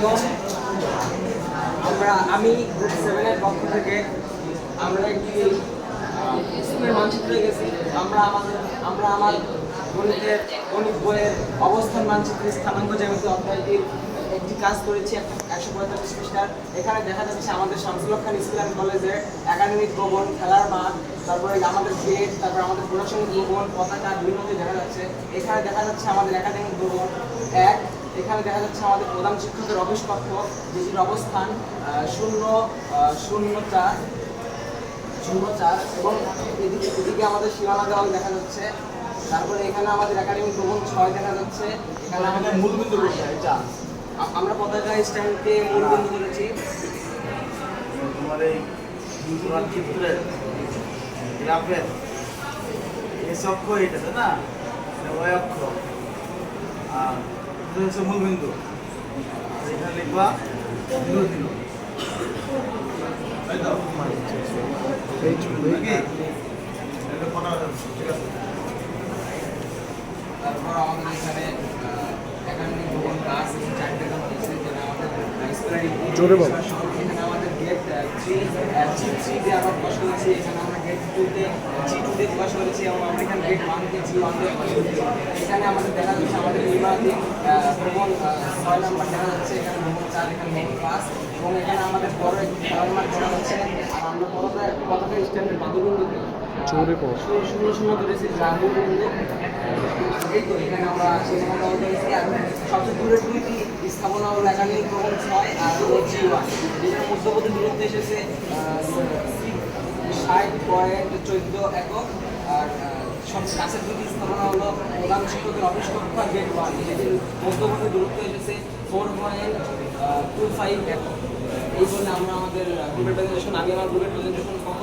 এবং আমি গ্রুপ 7 এর পক্ষ থেকে আমরা একটি স্কুলের মানচিত্রে গেছি। আমরা আমার গণিত বইয়ের অবস্থান মানচিত্রে স্থানাঙ্ক জ্যামিতি অধ্যায়টির একটি কাজ করেছি, 145 পৃষ্ঠার। এখানে দেখা যাচ্ছে আমাদের শামসুল হক খান স্কুল অ্যান্ড কলেজের একাডেমিক ভবন, খেলার মাঠ, তারপরে আমাদের গেট, তারপরে আমাদের প্রশাসনিক ভবন, পতাকা বিভিন্ন দেখা যাচ্ছে। এখানে দেখা যাচ্ছে আমাদের একাডেমিক ভবন 1। এখানে দেখা যাচ্ছে আমাদের প্রধান শিক্ষকের অফিস কক্ষ, যেটির অবস্থান 004 এবং এদিকে আমাদের সীমানা দেওয়াল দেখা যাচ্ছে। তারপরে এখানে আমাদের একাডেমিক ভবন 6 দেখা যাচ্ছে। এখানে আমাদের মূলবিন্দু এটা আমরা পতাকা স্ট্যান্ডকে মূলবিন্দু করেছি। তোমার এই চিত্রের গ্রাফের এস অক্ষ এটাতে না, ওই অক্ষ আর এটা হচ্ছে মূলবিন্দু। এখানে লিখবা 0 0। তাই তো এটা ফটো ঠিক আছে। তারপর আমাদের এখানে একাডেমিক ভবন ক্লাস 4টে কাজ হয়েছে, যেটা আমাদের এখানে আমাদের গেট 3 দিয়ে আমরা প্রকাশ করেছি। এখানে আমরা গেট 2তে G2 দিয়ে প্রকাশ করেছি এবং আমরা এখানে গেট 1কে G1 দিয়ে প্রকাশ করেছি। এখানে আমাদের দেখা যাচ্ছে আমাদের নির্মাণাধীন ভবন 6 নম্বর দেখা যাচ্ছে, এখানে ভবন 4, এখানে ভবন 5 এবং এখানে আমাদের বড় একটি খেলার মাঠ দেখা যাচ্ছে। আর আমরা পতাকা স্ট্যান্ডের মাধ্যবিন্দুতে 0 ধরেছি মূলবিন্দু। এই তো এখানে আমরা সেখানে ধরেছি। আর সবচেয়ে দূরের দুইটি স্থাপনা হলো একাডেমিক ভবন 6 আর G1, যেটার মধ্যবর্তী দূরত্ব এসেছে 60.14 একক। আর সব কাছের দুটি স্থাপনা হলো প্রধান শিক্ষকের অফিস কক্ষ আর গেট 1, যেটির মধ্যবর্তী দূরত্ব এসেছে 4.25 একক। এই বলে আমরা আমাদের গ্রুপের প্রেজেন্টেশন, আমি আমার গ্রুপের প্রেজেন্টেশন পক্ষ